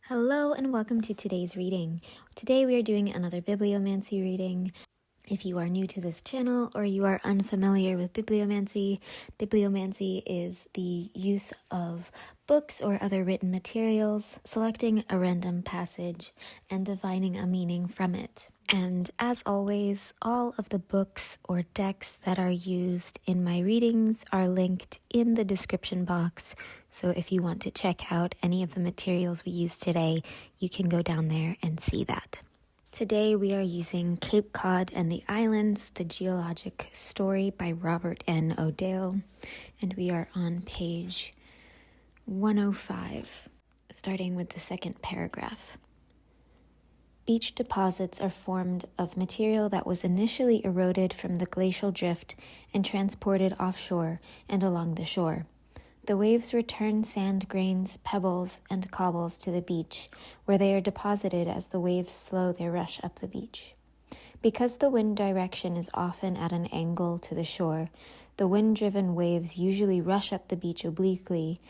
Hello and welcome to today's reading. Today we are doing another Bibliomancy reading. If you are new to this channel or you are unfamiliar with Bibliomancy, Bibliomancy is the use of books or other written materials, selecting a random passage and divining a meaning from it. And as always, all of the books or decks that are used in my readings are linked in the description box. So if you want to check out any of the materials we use today, you can go down there and see that. Today we are using Cape Cod and the Islands, the Geologic Story by Robert N. O'Dale, and we are on page 105, starting with the second paragraph. Beach deposits are formed of material that was initially eroded from the glacial drift and transported offshore and along the shore. The waves return sand grains, pebbles, and cobbles to the beach, where they are deposited as the waves slow their rush up the beach. Because the wind direction is often at an angle to the shore, the wind-driven waves usually rush up the beach obliquely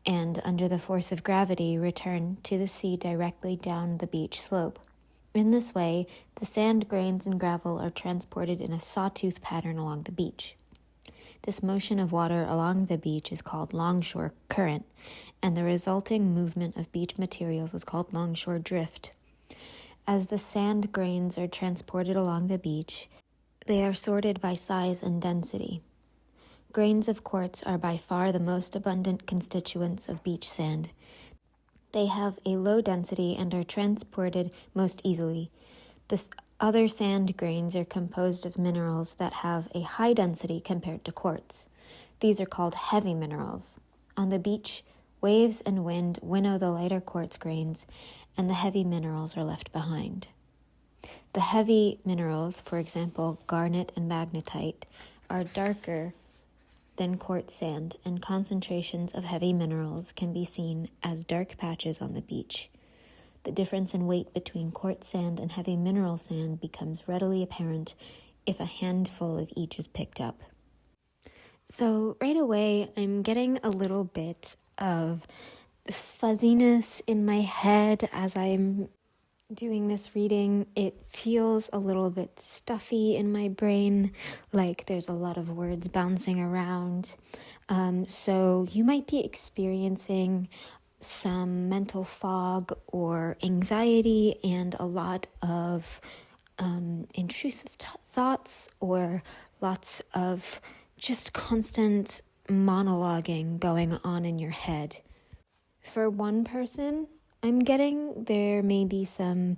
and, under the force of gravity, return to the sea directly down the beach slope. In this way, the sand grains and gravel are transported in a sawtooth pattern along the beach. This motion of water along the beach is called longshore current, and the resulting movement of beach materials is called longshore drift. As the sand grains are transported along the beach, they are sorted by size and density. Grains of quartz are by far the most abundant constituents of beach sand. They have a low density and are transported most easily. The other sand grains are composed of minerals that have a high density compared to quartz. These are called heavy minerals. On the beach, waves and wind winnow the lighter quartz grains, and the heavy minerals are left behind. The heavy minerals, for example, garnet and magnetite, are darker than quartz sand, and concentrations of heavy minerals can be seen as dark patches on the beach. The difference in weight between quartz sand and heavy mineral sand becomes readily apparent if a handful of each is picked up. So right away, I'm getting a little bit of fuzziness in my head as I'm doing this reading. It feels a little bit stuffy in my brain, like there's a lot of words bouncing around. So you might be experiencing some mental fog or anxiety and a lot of intrusive thoughts or lots of just constant monologuing going on in your head. For one person, I'm getting there may be some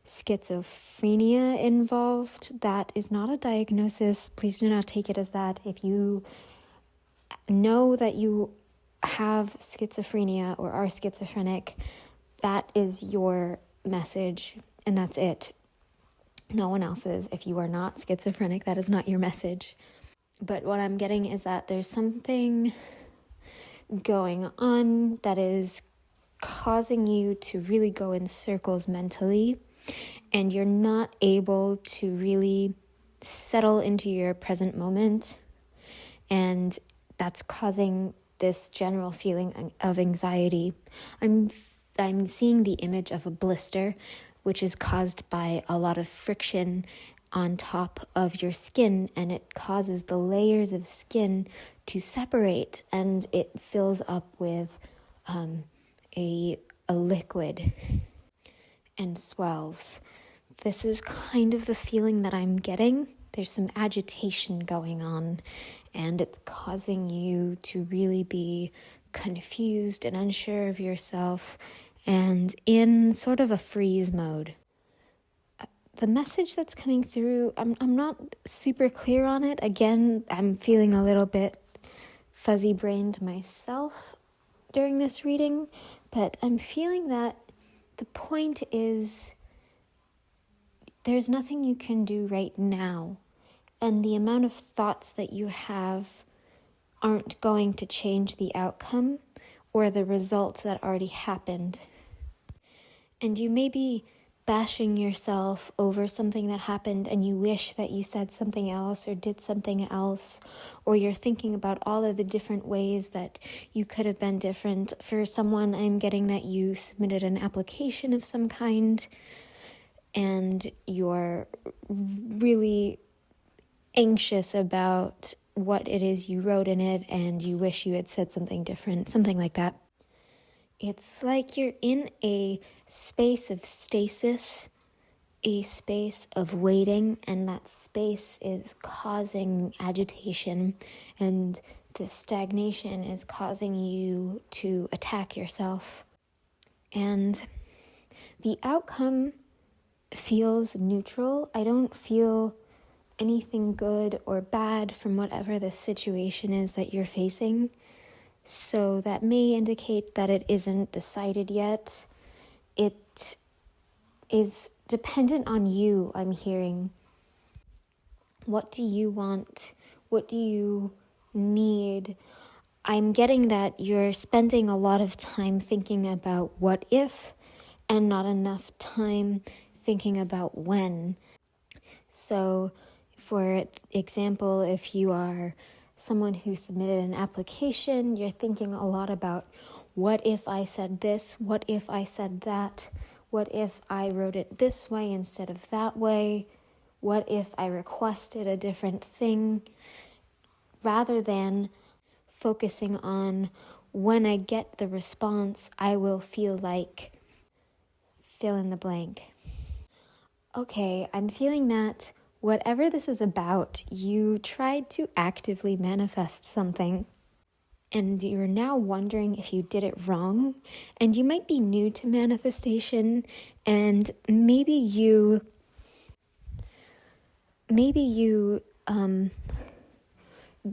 schizophrenia involved. That is not a diagnosis. Please do not take it as that. If you know that you have schizophrenia or are schizophrenic, that is your message and that's it. No one else's. If you are not schizophrenic, that is not your message. But what I'm getting is that there's something going on that is causing you to really go in circles mentally, and you're not able to really settle into your present moment, and that's causing this general feeling of anxiety. I'm seeing the image of a blister, which is caused by a lot of friction on top of your skin, and it causes the layers of skin to separate, and it fills up with a liquid and swells. This is kind of the feeling that I'm getting. There's some agitation going on, and it's causing you to really be confused and unsure of yourself and in sort of a freeze mode. The message that's coming through, I'm not super clear on it. Again, I'm feeling a little bit fuzzy-brained myself during this reading, but I'm feeling that the point is there's nothing you can do right now, and the amount of thoughts that you have aren't going to change the outcome or the results that already happened. And you may be bashing yourself over something that happened and you wish that you said something else or did something else, or you're thinking about all of the different ways that you could have been different. For someone, I'm getting that you submitted an application of some kind and you're really anxious about what it is you wrote in it and you wish you had said something different, something like that. It's like you're in a space of stasis, a space of waiting, and that space is causing agitation, and the stagnation is causing you to attack yourself. And the outcome feels neutral. I don't feel anything good or bad from whatever the situation is that you're facing. So that may indicate that it isn't decided yet. It is dependent on you, I'm hearing. What do you want? What do you need? I'm getting that you're spending a lot of time thinking about what if and not enough time thinking about when. So, for example, if you are someone who submitted an application, you're thinking a lot about what if I said this, what if I said that, what if I wrote it this way instead of that way, what if I requested a different thing, rather than focusing on when I get the response, I will feel like fill in the blank. Okay, I'm feeling that whatever this is about, you tried to actively manifest something, and you're now wondering if you did it wrong, and you might be new to manifestation, and maybe you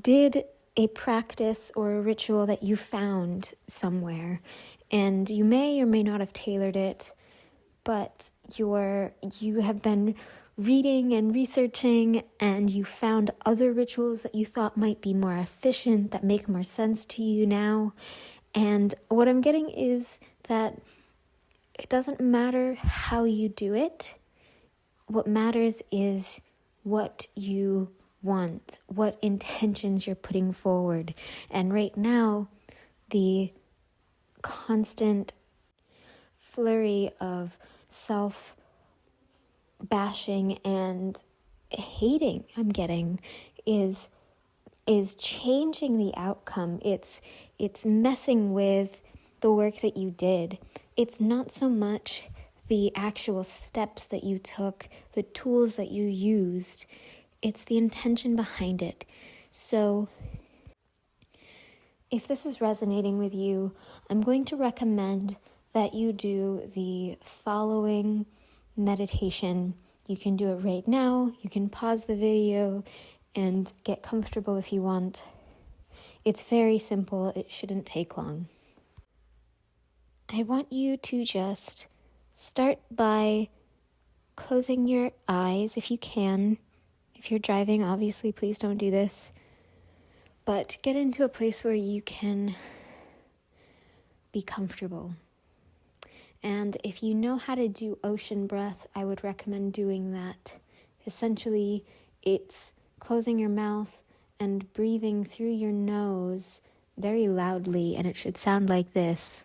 did a practice or a ritual that you found somewhere, and you may or may not have tailored it, but you have been reading and researching, and you found other rituals that you thought might be more efficient, that make more sense to you now. And what I'm getting is that it doesn't matter how you do it. What matters is what you want, what intentions you're putting forward. And right now, the constant flurry of self-bashing and hating I'm getting is changing the outcome. It's messing with the work that you did. It's not so much the actual steps that you took, the tools that you used. It's the intention behind it. So if this is resonating with you, I'm going to recommend that you do the following meditation. You can do it right now. You can pause the video and get comfortable if you want. It's very simple. It shouldn't take long. I want you to just start by closing your eyes if you can. If you're driving, obviously, please don't do this. But get into a place where you can be comfortable. And if you know how to do ocean breath, I would recommend doing that. Essentially, it's closing your mouth and breathing through your nose very loudly, and it should sound like this.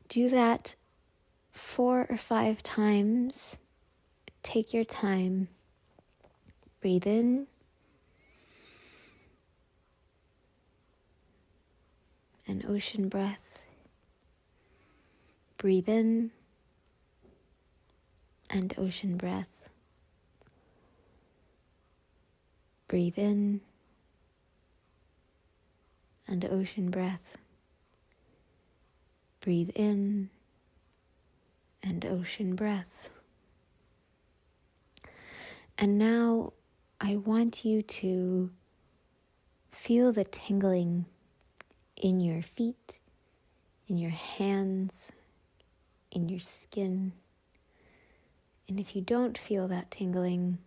Do that 4 or 5 times. Take your time. Breathe in. An ocean breath. Breathe in. And ocean breath. Breathe in. And ocean breath. Breathe in. And ocean breath. And now I want you to feel the tingling in your feet, in your hands, in your skin. And if you don't feel that tingling,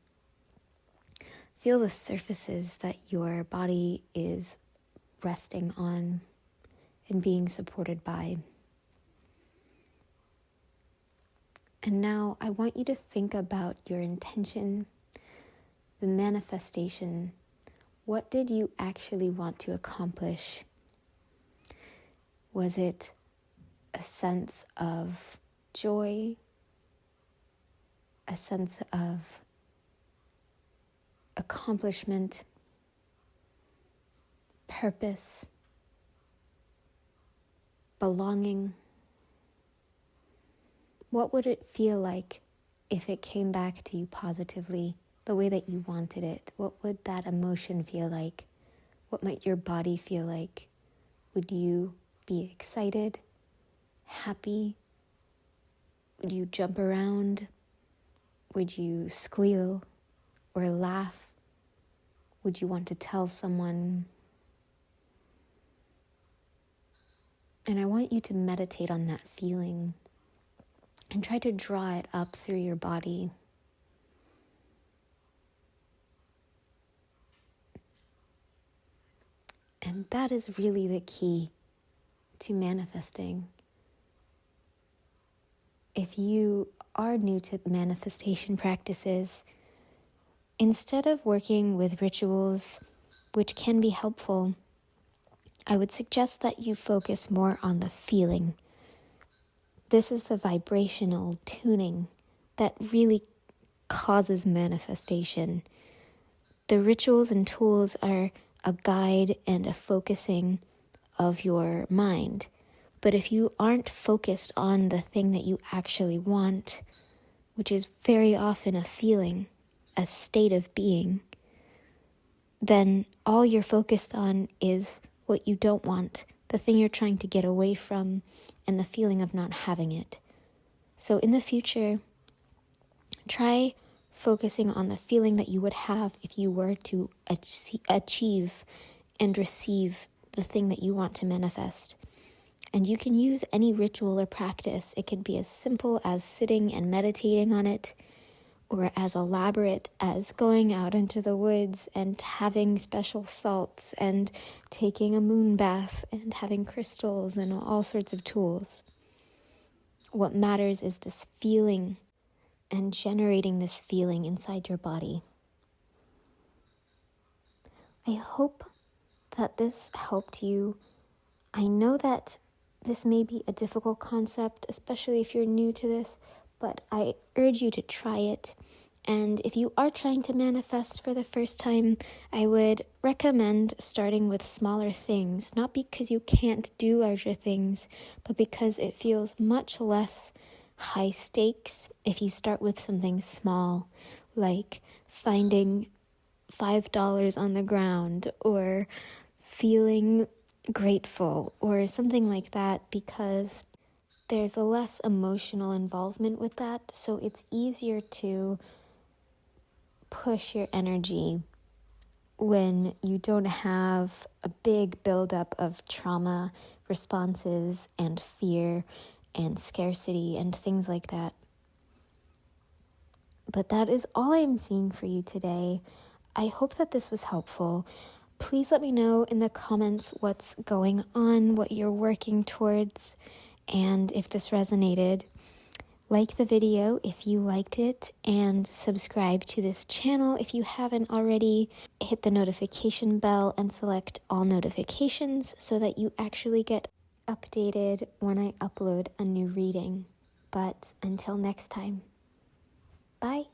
feel the surfaces that your body is resting on and being supported by. And now I want you to think about your intention, the manifestation. What did you actually want to accomplish? Was it a sense of joy, a sense of accomplishment, purpose, belonging? What would it feel like if it came back to you positively, the way that you wanted it? What would that emotion feel like? What might your body feel like? Would you be excited, happy? Would you jump around? Would you squeal or laugh? Would you want to tell someone? And I want you to meditate on that feeling and try to draw it up through your body. And that is really the key to manifesting. If you are new to manifestation practices, instead of working with rituals, which can be helpful, I would suggest that you focus more on the feeling. This is the vibrational tuning that really causes manifestation. The rituals and tools are a guide and a focusing of your mind. But if you aren't focused on the thing that you actually want, which is very often a feeling, a state of being, then all you're focused on is what you don't want, the thing you're trying to get away from, and the feeling of not having it. So in the future, try focusing on the feeling that you would have if you were to achieve and receive the thing that you want to manifest. And you can use any ritual or practice. It could be as simple as sitting and meditating on it, or as elaborate as going out into the woods and having special salts and taking a moon bath and having crystals and all sorts of tools. What matters is this feeling and generating this feeling inside your body. I hope that this helped you. I know that this may be a difficult concept, especially if you're new to this, but I urge you to try it. And if you are trying to manifest for the first time, I would recommend starting with smaller things, not because you can't do larger things, but because it feels much less high stakes if you start with something small, like finding $5 on the ground or feeling grateful or something like that, because there's a less emotional involvement with that, so it's easier to push your energy when you don't have a big buildup of trauma responses and fear and scarcity and things like that. But that is all I'm seeing for you today. I hope that this was helpful. Please let me know in the comments what's going on, what you're working towards, and if this resonated. Like the video if you liked it, and subscribe to this channel if you haven't already. Hit the notification bell and select all notifications so that you actually get updated when I upload a new reading. But until next time, bye.